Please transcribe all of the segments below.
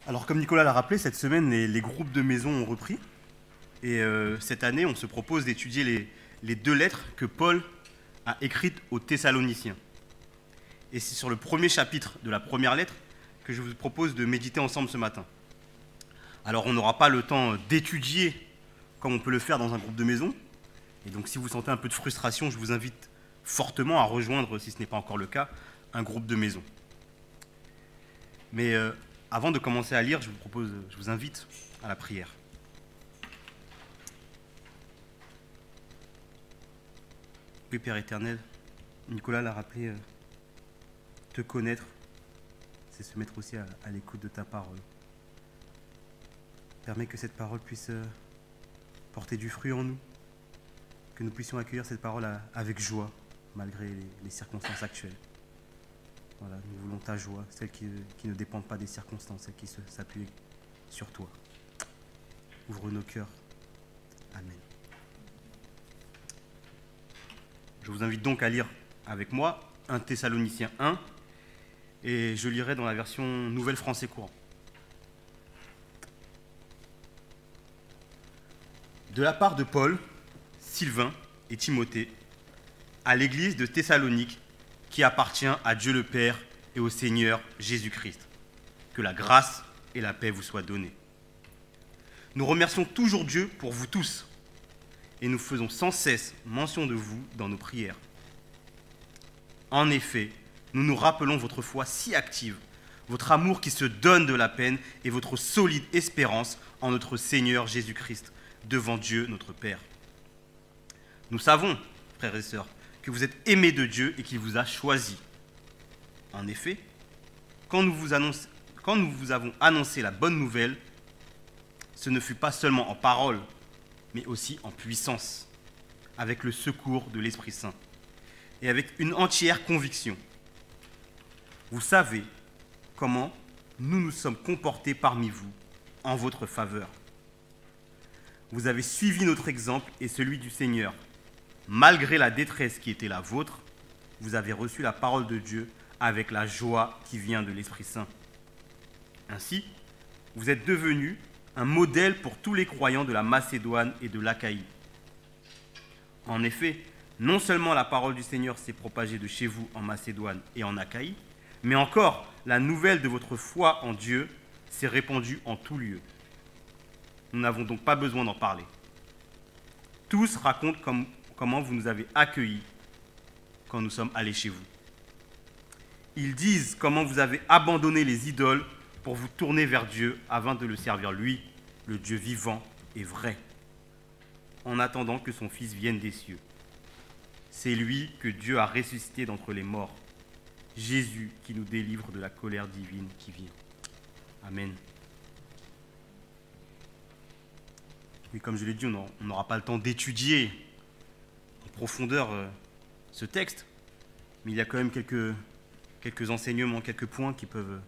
Alors comme Nicolas l'a rappelé, cette semaine, les groupes de maison ont repris. Et cette année, on se propose d'étudier les deux lettres que Paul a écrites aux Thessaloniciens. Et c'est sur le premier chapitre de la première lettre que je vous propose de méditer ensemble ce matin. Alors on n'aura pas le temps d'étudier comme on peut le faire dans un groupe de maison. Et donc si vous sentez un peu de frustration, je vous invite fortement à rejoindre, si ce n'est pas encore le cas, un groupe de maison. Mais avant de commencer à lire, je vous invite à la prière. Oui, Père éternel, Nicolas l'a rappelé, te connaître, c'est se mettre aussi à l'écoute de ta parole. Permets que cette parole puisse porter du fruit en nous, que nous puissions accueillir cette parole avec joie, malgré les circonstances actuelles. Voilà, nous voulons ta joie, celle qui ne dépend pas des circonstances, celle qui s'appuie sur toi. Ouvre nos cœurs. Amen. Je vous invite donc à lire avec moi 1 Thessaloniciens 1, et je lirai dans la version Nouvelle Français Courant. De la part de Paul, Sylvain et Timothée, à l'église de Thessalonique, qui appartient à Dieu le Père et au Seigneur Jésus-Christ. Que la grâce et la paix vous soient données. Nous remercions toujours Dieu pour vous tous, et nous faisons sans cesse mention de vous dans nos prières. En effet, nous nous rappelons votre foi si active, votre amour qui se donne de la peine et votre solide espérance en notre Seigneur Jésus-Christ, devant Dieu notre Père. Nous savons, frères et sœurs, que vous êtes aimés de Dieu et qu'il vous a choisis. En effet, quand nous vous avons annoncé la bonne nouvelle, ce ne fut pas seulement en parole, mais aussi en puissance, avec le secours de l'Esprit Saint, et avec une entière conviction. Vous savez comment nous nous sommes comportés parmi vous en votre faveur. Vous avez suivi notre exemple et celui du Seigneur. Malgré la détresse qui était la vôtre, vous avez reçu la parole de Dieu avec la joie qui vient de l'Esprit Saint. Ainsi, vous êtes devenus un modèle pour tous les croyants de la Macédoine et de l'Achaïe. En effet, non seulement la parole du Seigneur s'est propagée de chez vous en Macédoine et en Achaïe, mais encore la nouvelle de votre foi en Dieu s'est répandue en tout lieu. Nous n'avons donc pas besoin d'en parler. Tous racontent comment vous nous avez accueillis quand nous sommes allés chez vous. Ils disent comment vous avez abandonné les idoles pour vous tourner vers Dieu afin de le servir lui, le Dieu vivant et vrai, en attendant que son Fils vienne des cieux. C'est lui que Dieu a ressuscité d'entre les morts, Jésus qui nous délivre de la colère divine qui vient. Amen. Oui, comme je l'ai dit, on n'aura pas le temps d'étudier en profondeur ce texte, mais il y a quand même quelques enseignements, quelques points qui peuvent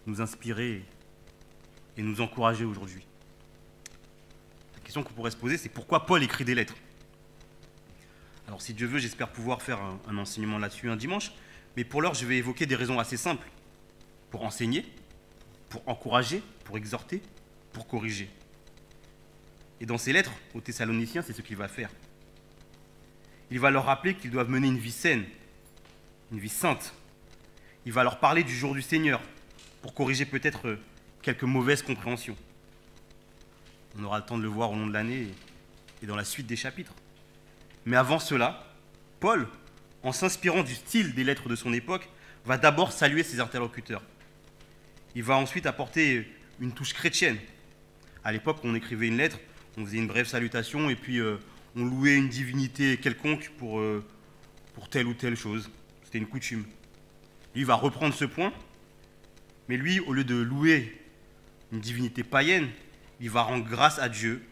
nous inspirer et nous encourager aujourd'hui. La question qu'on pourrait se poser, c'est pourquoi Paul écrit des lettres? Alors si Dieu veut, j'espère pouvoir faire un enseignement là-dessus un dimanche, mais pour l'heure, je vais évoquer des raisons assez simples pour enseigner, pour encourager, pour exhorter, pour corriger. Et dans ces lettres aux Thessaloniciens, c'est ce qu'il va faire. Il va leur rappeler qu'ils doivent mener une vie saine, une vie sainte. Il va leur parler du jour du Seigneur pour corriger peut-être quelques mauvaises compréhensions. On aura le temps de le voir au long de l'année et dans la suite des chapitres. Mais avant cela, Paul, en s'inspirant du style des lettres de son époque, va d'abord saluer ses interlocuteurs. Il va ensuite apporter une touche chrétienne. À l'époque, on écrivait une lettre, on faisait une brève salutation et puis on louait une divinité quelconque pour telle ou telle chose. C'était une coutume. Lui va reprendre ce point, mais lui, au lieu de louer une divinité païenne, il va rendre grâce à Dieu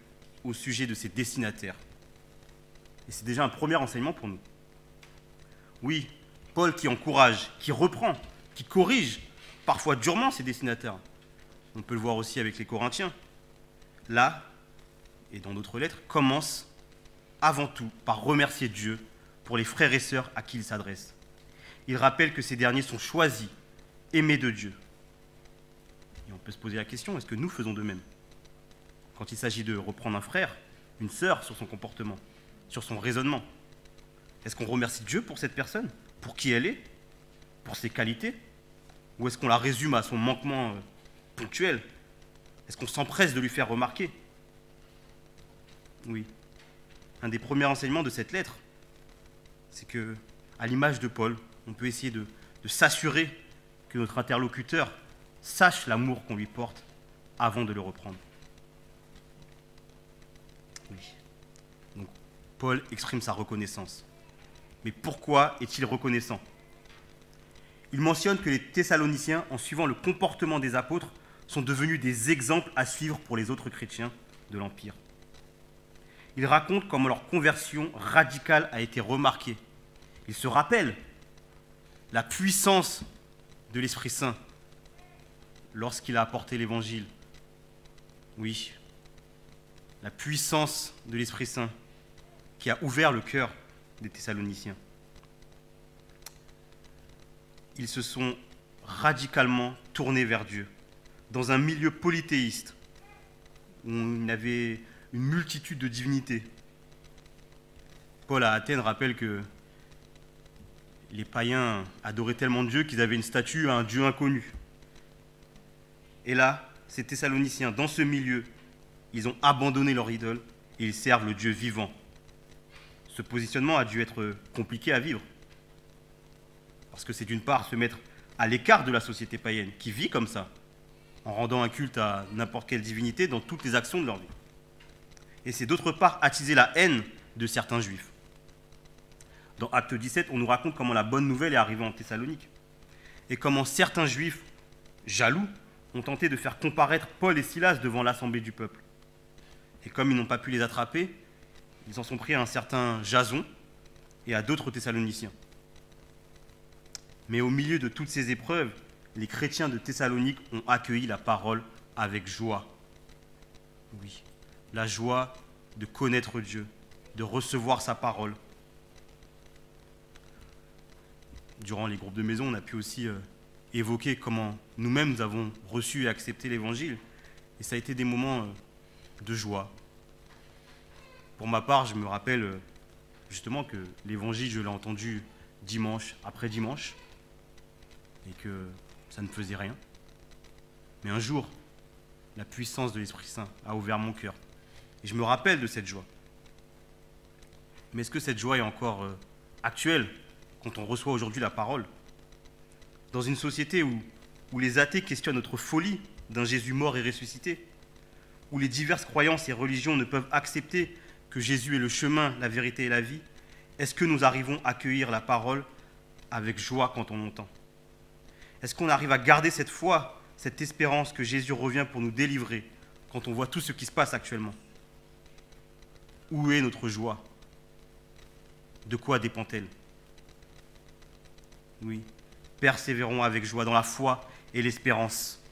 au sujet de ses destinataires. Et c'est déjà un premier enseignement pour nous. Oui, Paul qui encourage, qui reprend, qui corrige, parfois durement ses destinataires. On peut le voir aussi avec les Corinthiens. Là, et dans d'autres lettres, commence avant tout par remercier Dieu pour les frères et sœurs à qui il s'adresse. Il rappelle que ces derniers sont choisis, aimés de Dieu. Et on peut se poser la question, est-ce que nous faisons de même? Quand il s'agit de reprendre un frère, une sœur sur son comportement, sur son raisonnement, est-ce qu'on remercie Dieu pour cette personne, pour qui elle est, pour ses qualités? Ou est-ce qu'on la résume à son manquement ponctuel? Est-ce qu'on s'empresse de lui faire remarquer? Oui. Un des premiers enseignements de cette lettre, c'est que, à l'image de Paul, on peut essayer de s'assurer que notre interlocuteur sache l'amour qu'on lui porte avant de le reprendre. Oui. Donc, Paul exprime sa reconnaissance. Mais pourquoi est-il reconnaissant? Il mentionne que les Thessaloniciens, en suivant le comportement des apôtres, sont devenus des exemples à suivre pour les autres chrétiens de l'Empire. Il raconte comment leur conversion radicale a été remarquée. Il se rappelle la puissance de l'Esprit Saint lorsqu'il a apporté l'Évangile. Oui, la puissance de l'Esprit Saint qui a ouvert le cœur des Thessaloniciens. Ils se sont radicalement tournés vers Dieu, dans un milieu polythéiste, où il y avait une multitude de divinités. Paul à Athènes rappelle que les païens adoraient tellement Dieu qu'ils avaient une statue à un Dieu inconnu. Et là, ces Thessaloniciens, dans ce milieu, ils ont abandonné leur idole et ils servent le Dieu vivant. Ce positionnement a dû être compliqué à vivre. Parce que c'est d'une part se mettre à l'écart de la société païenne, qui vit comme ça, en rendant un culte à n'importe quelle divinité dans toutes les actions de leur vie. Et c'est d'autre part attiser la haine de certains juifs. Dans Acte 17, on nous raconte comment la bonne nouvelle est arrivée en Thessalonique, et comment certains juifs, jaloux, ont tenté de faire comparaître Paul et Silas devant l'assemblée du peuple. Et comme ils n'ont pas pu les attraper, ils en sont pris à un certain Jason et à d'autres Thessaloniciens. Mais au milieu de toutes ces épreuves, les chrétiens de Thessalonique ont accueilli la parole avec joie. Oui, la joie de connaître Dieu, de recevoir sa parole. Durant les groupes de maison, on a pu aussi évoquer comment nous-mêmes nous avons reçu et accepté l'Évangile. Et ça a été des moments de joie. Pour ma part, je me rappelle justement que l'Évangile, je l'ai entendu dimanche après dimanche, et que ça ne faisait rien. Mais un jour, la puissance de l'Esprit Saint a ouvert mon cœur. Et je me rappelle de cette joie. Mais est-ce que cette joie est encore actuelle quand on reçoit aujourd'hui la parole? Dans une société où les athées questionnent notre folie d'un Jésus mort et ressuscité, où les diverses croyances et religions ne peuvent accepter que Jésus est le chemin, la vérité et la vie, est-ce que nous arrivons à accueillir la parole avec joie quand on l'entend? Est-ce qu'on arrive à garder cette foi, cette espérance que Jésus revient pour nous délivrer quand on voit tout ce qui se passe actuellement? Où est notre joie? De quoi dépend-elle? Oui, persévérons avec joie dans la foi et l'espérance.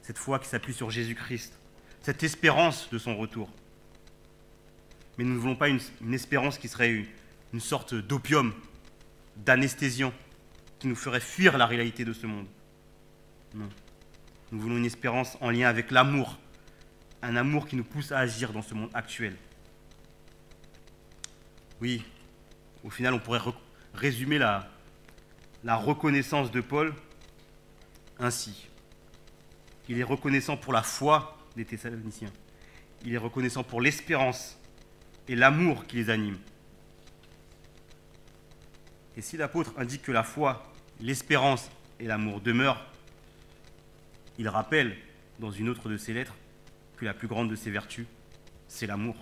Cette foi qui s'appuie sur Jésus-Christ, cette espérance de son retour. Mais nous ne voulons pas une espérance qui serait une sorte d'opium, d'anesthésiant, qui nous ferait fuir la réalité de ce monde. Non. Nous voulons une espérance en lien avec l'amour, un amour qui nous pousse à agir dans ce monde actuel. Oui, au final, on pourrait résumer la reconnaissance de Paul ainsi. Il est reconnaissant pour la foi des Thessaloniciens. Il est reconnaissant pour l'espérance et l'amour qui les anime. Et si l'apôtre indique que la foi, l'espérance et l'amour demeurent, il rappelle dans une autre de ses lettres que la plus grande de ses vertus, c'est l'amour.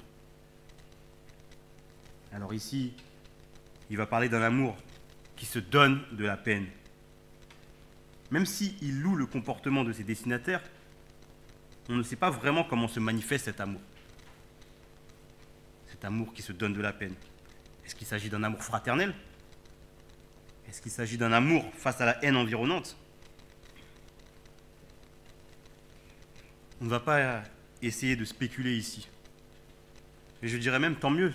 Alors ici, il va parler d'un amour qui se donne de la peine. Même s'il loue le comportement de ses destinataires, on ne sait pas vraiment comment se manifeste cet amour. Cet amour qui se donne de la peine. Est-ce qu'il s'agit d'un amour fraternel? Est-ce qu'il s'agit d'un amour face à la haine environnante? On ne va pas essayer de spéculer ici. Et je dirais même tant mieux.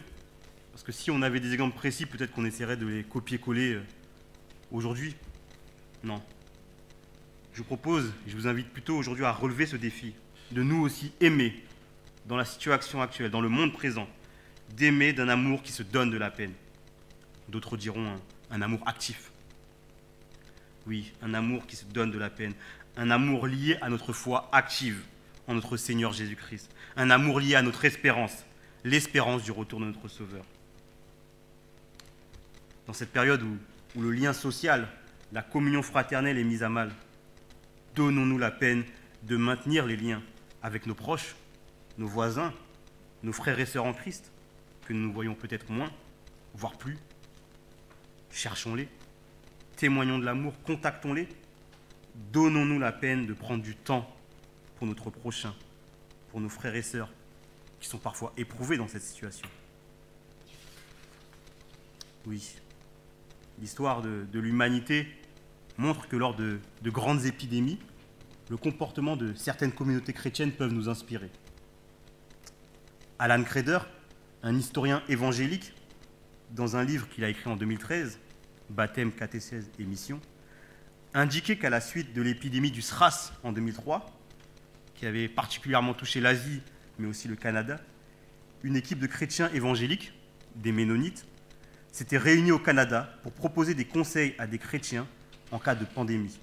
Parce que si on avait des exemples précis, peut-être qu'on essaierait de les copier-coller aujourd'hui. Non. je vous propose, je vous invite plutôt aujourd'hui à relever ce défi, de nous aussi aimer dans la situation actuelle, dans le monde présent, d'aimer d'un amour qui se donne de la peine. D'autres diront un amour actif. Oui, un amour qui se donne de la peine, un amour lié à notre foi active en notre Seigneur Jésus-Christ, un amour lié à notre espérance, l'espérance du retour de notre Sauveur. Dans cette période où le lien social, la communion fraternelle est mise à mal, donnons-nous la peine de maintenir les liens avec nos proches, nos voisins, nos frères et sœurs en Christ, que nous voyons peut-être moins, voire plus. Cherchons-les, témoignons de l'amour, contactons-les. Donnons-nous la peine de prendre du temps pour notre prochain, pour nos frères et sœurs qui sont parfois éprouvés dans cette situation. Oui, l'histoire de l'humanité montre que lors de grandes épidémies, le comportement de certaines communautés chrétiennes peuvent nous inspirer. Alan Kreider, un historien évangélique, dans un livre qu'il a écrit en 2013, Baptême, catéchèse et mission, indiquait qu'à la suite de l'épidémie du SRAS en 2003, qui avait particulièrement touché l'Asie, mais aussi le Canada, une équipe de chrétiens évangéliques, des Ménonites, s'était réunie au Canada pour proposer des conseils à des chrétiens en cas de pandémie.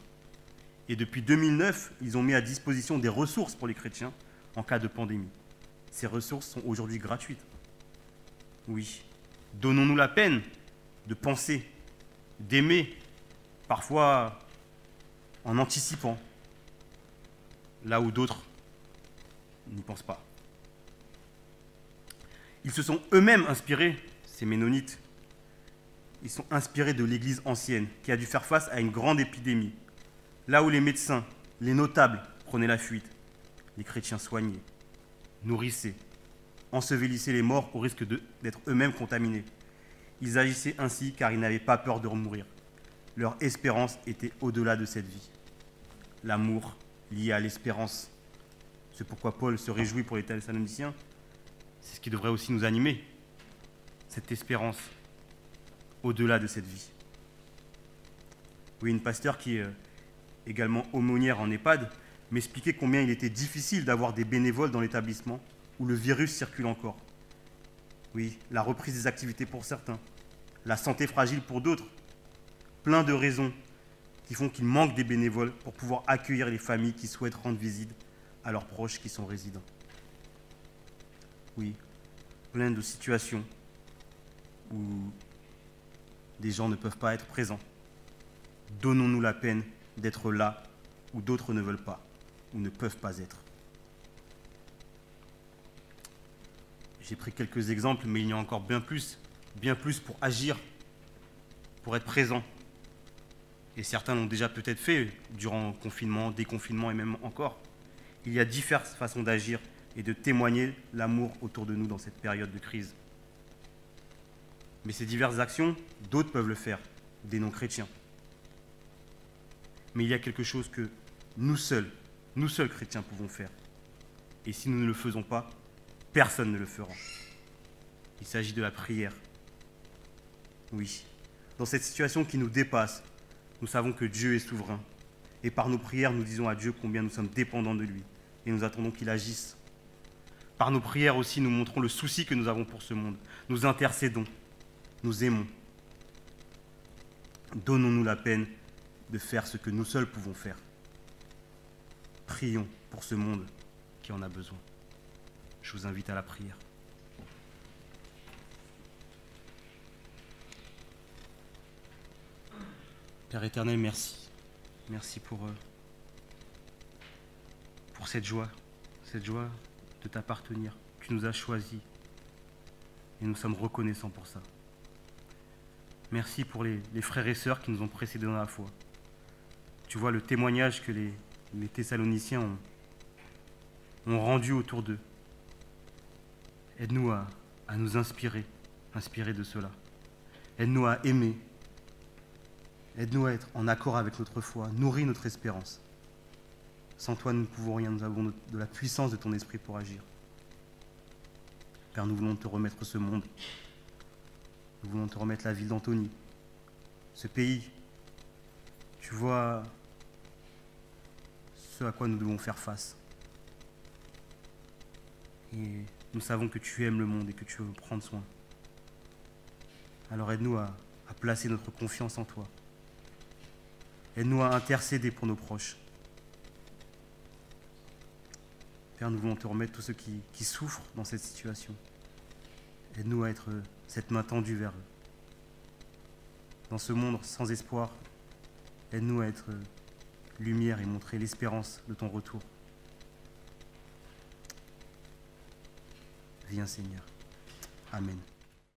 Et depuis 2009, ils ont mis à disposition des ressources pour les chrétiens en cas de pandémie. Ces ressources sont aujourd'hui gratuites. Oui, donnons-nous la peine de penser, d'aimer, parfois en anticipant, là où d'autres n'y pensent pas. Ils se sont eux-mêmes inspirés, ces Ménonites, ils sont inspirés de l'Église ancienne, qui a dû faire face à une grande épidémie. Là où les médecins, les notables prenaient la fuite, les chrétiens soignaient, nourrissaient, ensevelissaient les morts au risque d'être eux-mêmes contaminés. Ils agissaient ainsi car ils n'avaient pas peur de mourir. Leur espérance était au-delà de cette vie. L'amour lié à l'espérance. C'est pourquoi Paul se réjouit pour les Thessaloniciens. C'est ce qui devrait aussi nous animer, cette espérance au-delà de cette vie. Oui, une pasteur qui est également aumônière en EHPAD m'expliquait combien il était difficile d'avoir des bénévoles dans l'établissement où le virus circule encore. Oui, la reprise des activités pour certains, la santé fragile pour d'autres, plein de raisons qui font qu'il manque des bénévoles pour pouvoir accueillir les familles qui souhaitent rendre visite à leurs proches qui sont résidents. Oui, plein de situations où des gens ne peuvent pas être présents. Donnons-nous la peine d'être là où d'autres ne veulent pas ou ne peuvent pas être. J'ai pris quelques exemples, mais il y en a encore bien plus pour agir, pour être présent. Et certains l'ont déjà peut-être fait durant le confinement, déconfinement et même encore. Il y a diverses façons d'agir et de témoigner l'amour autour de nous dans cette période de crise. Mais ces diverses actions, d'autres peuvent le faire, des non-chrétiens. Mais il y a quelque chose que nous seuls chrétiens pouvons faire. Et si nous ne le faisons pas, personne ne le fera. Il s'agit de la prière. Oui, dans cette situation qui nous dépasse, nous savons que Dieu est souverain. Et par nos prières, nous disons à Dieu combien nous sommes dépendants de lui. Et nous attendons qu'il agisse. Par nos prières aussi, nous montrons le souci que nous avons pour ce monde. Nous intercédons. Nous aimons. Donnons-nous la peine de faire ce que nous seuls pouvons faire. Prions pour ce monde qui en a besoin. Je vous invite à la prière. Père éternel, merci. Merci pour cette joie de t'appartenir. Tu nous as choisis et nous sommes reconnaissants pour ça. Merci pour les frères et sœurs qui nous ont précédés dans la foi. Tu vois le témoignage que les Thessaloniciens ont rendu autour d'eux. Aide-nous à nous inspirer de cela. Aide-nous à aimer. Aide-nous à être en accord avec notre foi. Nourris notre espérance. Sans toi, nous ne pouvons rien. Nous avons de la puissance de ton esprit pour agir. Père, nous voulons te remettre ce monde. Nous voulons te remettre la ville d'Antony. Ce pays, tu vois ce à quoi nous devons faire face. Et nous savons que tu aimes le monde et que tu veux prendre soin. Alors aide-nous à placer notre confiance en toi. Aide-nous à intercéder pour nos proches. Père, nous voulons te remettre tous ceux qui souffrent dans cette situation. Aide-nous à être cette main tendue vers eux. Dans ce monde sans espoir, aide-nous à être lumière et montrer l'espérance de ton retour. Viens Seigneur. Amen.